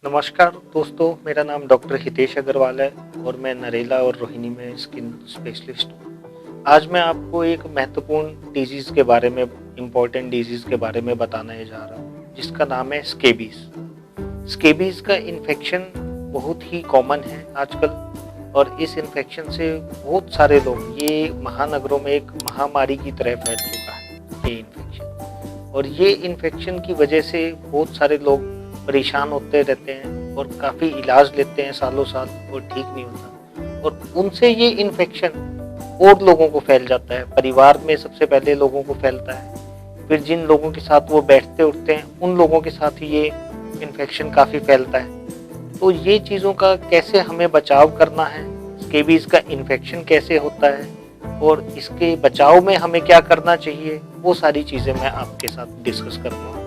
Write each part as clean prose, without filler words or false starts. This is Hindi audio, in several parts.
नमस्कार दोस्तों, मेरा नाम डॉक्टर हितेश अग्रवाल है और मैं नरेला और रोहिणी में स्किन स्पेशलिस्ट हूँ। आज मैं आपको एक महत्वपूर्ण डिजीज़ के बारे में, इम्पोर्टेंट डिजीज़ के बारे में बताने जा रहा हूँ, जिसका नाम है स्केबीज़। स्केबीज़ का इन्फेक्शन बहुत ही कॉमन है आजकल और इस इन्फेक्शन से बहुत सारे लोग, ये महानगरों में एक महामारी की तरह फैल चुका है ये इन्फेक्शन। और ये इन्फेक्शन की वजह से बहुत सारे लोग परेशान होते रहते हैं और काफ़ी इलाज लेते हैं सालों साल और ठीक नहीं होता, और उनसे ये इन्फेक्शन और लोगों को फैल जाता है। परिवार में सबसे पहले लोगों को फैलता है, फिर जिन लोगों के साथ वो बैठते उठते हैं उन लोगों के साथ ही ये इन्फेक्शन काफ़ी फैलता है। तो ये चीज़ों का कैसे हमें बचाव करना है, स्केबीज़ का इन्फेक्शन कैसे होता है और इसके बचाव में हमें क्या करना चाहिए, वो सारी चीज़ें मैं आपके साथ डिस्कस करूँगा।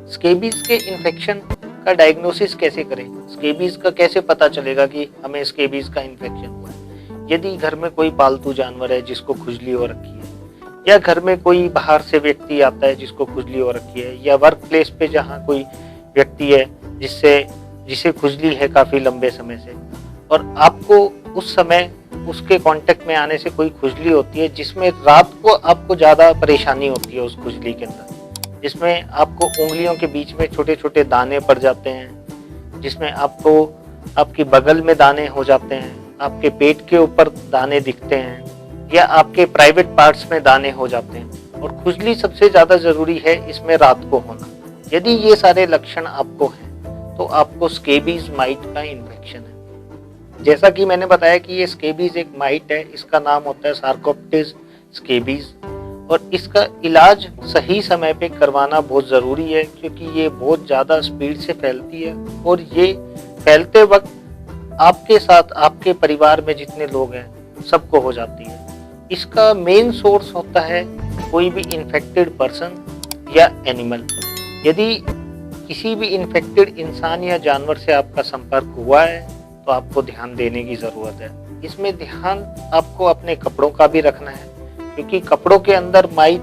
स्केबीज़ के इन्फेक्शन का डायग्नोसिस कैसे करें, स्केबीज़ का कैसे पता चलेगा कि हमें स्केबीज़ का इन्फेक्शन हुआ है। यदि घर में कोई पालतू जानवर है जिसको खुजली हो रखी है, या घर में कोई बाहर से व्यक्ति आता है जिसको खुजली हो रखी है, या वर्क प्लेस पे जहाँ कोई व्यक्ति है जिसे खुजली है काफ़ी लंबे समय से, और आपको उस समय उसके कांटेक्ट में आने से कोई खुजली होती है जिसमें रात को आपको ज़्यादा परेशानी होती है उस खुजली के अंदर, जिसमें आपको उंगलियों के बीच में छोटे छोटे दाने पड़ जाते हैं, जिसमें आपको आपकी बगल में दाने हो जाते हैं, आपके पेट के ऊपर दाने दिखते हैं, या आपके प्राइवेट पार्ट्स में दाने हो जाते हैं। और खुजली सबसे ज़्यादा ज़रूरी है इसमें रात को होना। यदि ये सारे लक्षण आपको हैं तो आपको स्केबीज़ माइट का इन्फेक्शन है। जैसा कि मैंने बताया कि ये स्केबीज़ एक माइट है, इसका नाम होता है सार्कोप्टेज स्केबीज़, और इसका इलाज सही समय पे करवाना बहुत ज़रूरी है, क्योंकि ये बहुत ज़्यादा स्पीड से फैलती है और ये फैलते वक्त आपके साथ आपके परिवार में जितने लोग हैं सबको हो जाती है। इसका मेन सोर्स होता है कोई भी इन्फेक्टेड पर्सन या एनिमल। यदि किसी भी इन्फेक्टेड इंसान या जानवर से आपका संपर्क हुआ है तो आपको ध्यान देने की ज़रूरत है। इसमें ध्यान आपको अपने कपड़ों का भी रखना है, क्योंकि कपड़ों के अंदर माइट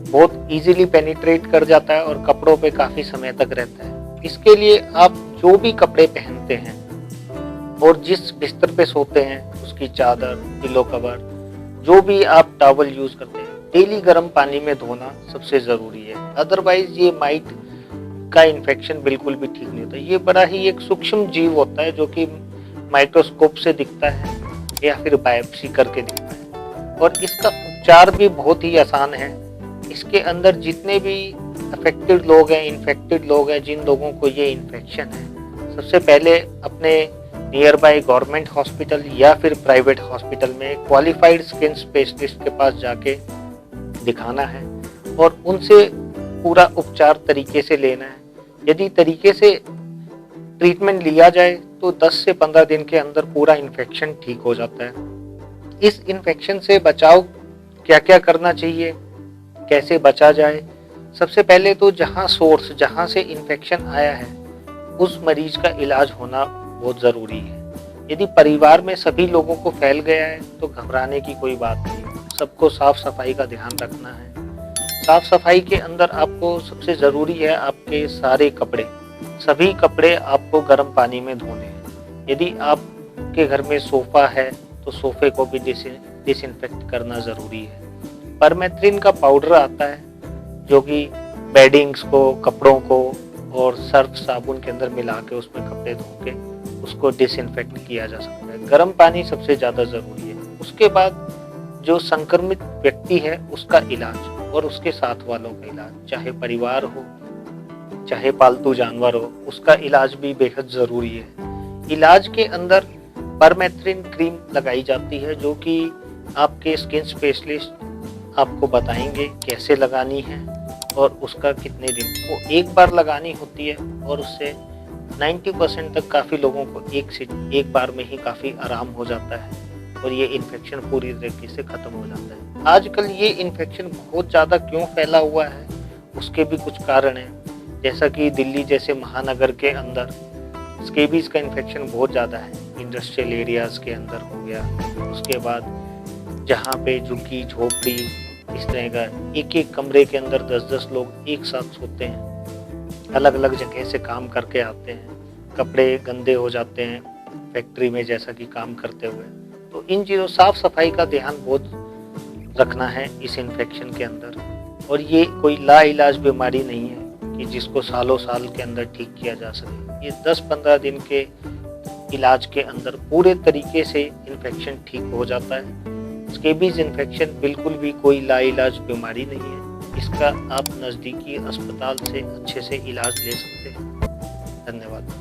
बहुत इजीली पेनिट्रेट कर जाता है और कपड़ों पे काफ़ी समय तक रहता है। इसके लिए आप जो भी कपड़े पहनते हैं और जिस बिस्तर पे सोते हैं उसकी चादर, पिलो कवर, जो भी आप टॉवल यूज़ करते हैं, डेली गर्म पानी में धोना सबसे ज़रूरी है। अदरवाइज ये माइट का इन्फेक्शन बिल्कुल भी ठीक नहीं होता। ये बड़ा ही एक सूक्ष्म जीव होता है जो कि माइक्रोस्कोप से दिखता है या फिर बायोप्सी करके दिखता है, और इसका उपचार भी बहुत ही आसान है। इसके अंदर जितने भी अफेक्टेड लोग हैं, इन्फेक्टेड लोग हैं, जिन लोगों को ये इन्फेक्शन है, सबसे पहले अपने नियर बाय गवर्नमेंट हॉस्पिटल या फिर प्राइवेट हॉस्पिटल में क्वालिफाइड स्किन स्पेशलिस्ट के पास जाके दिखाना है और उनसे पूरा उपचार तरीके से लेना है। यदि तरीके से ट्रीटमेंट लिया जाए तो 10 से 15 दिन के अंदर पूरा इन्फेक्शन ठीक हो जाता है। इस इन्फेक्शन से बचाव क्या क्या करना चाहिए, कैसे बचा जाए? सबसे पहले तो जहाँ से इन्फेक्शन आया है उस मरीज का इलाज होना बहुत ज़रूरी है। यदि परिवार में सभी लोगों को फैल गया है तो घबराने की कोई बात नहीं। सबको साफ सफाई का ध्यान रखना है। साफ सफाई के अंदर आपको सबसे ज़रूरी है आपके सारे कपड़े, सभी कपड़े आपको गर्म पानी में धोने हैं। यदि आपके घर में सोफ़ा है तो सोफ़े को भी डिसइंफेक्ट करना ज़रूरी है। परमेथ्रिन का पाउडर आता है जो कि बेडिंग्स को, कपड़ों को और सर्फ साबुन के अंदर मिला के उसमें कपड़े धो के उसको डिसइंफेक्ट किया जा सकता है। गर्म पानी सबसे ज़्यादा ज़रूरी है। उसके बाद जो संक्रमित व्यक्ति है उसका इलाज और उसके साथ वालों का इलाज, चाहे परिवार हो चाहे पालतू जानवर हो, उसका इलाज भी बेहद ज़रूरी है। इलाज के अंदर परमेथ्रिन क्रीम लगाई जाती है जो कि आपके स्किन स्पेशलिस्ट आपको बताएंगे कैसे लगानी है और उसका कितने दिन, वो एक बार लगानी होती है और उससे 90% तक काफ़ी लोगों को एक बार में ही काफ़ी आराम हो जाता है और ये इन्फेक्शन पूरी तरीके से ख़त्म हो जाता है। आजकल ये इन्फेक्शन बहुत ज़्यादा क्यों फैला हुआ है, उसके भी कुछ कारण हैं। जैसा कि दिल्ली जैसे महानगर के अंदर स्केबीज़ का इन्फेक्शन बहुत ज़्यादा है, इंडस्ट्रियल एरियाज़ के अंदर हो गया। उसके बाद जहाँ पे झुग्गी झोपड़ी इस तरह का एक एक कमरे के अंदर 10-10 लोग एक साथ सोते हैं, अलग अलग जगह से काम करके आते हैं, कपड़े गंदे हो जाते हैं फैक्ट्री में जैसा कि काम करते हुए। तो इन चीज़ों साफ सफाई का ध्यान बहुत रखना है इस इन्फेक्शन के अंदर। और ये कोई लाइलाज बीमारी नहीं है कि जिसको सालों साल के अंदर ठीक किया जा सके। ये 10-15 दिन के इलाज के अंदर पूरे तरीके से इन्फेक्शन ठीक हो जाता है। स्केबीज इन्फेक्शन बिल्कुल भी कोई लाइलाज बीमारी नहीं है। इसका आप नज़दीकी अस्पताल से अच्छे से इलाज ले सकते हैं। धन्यवाद।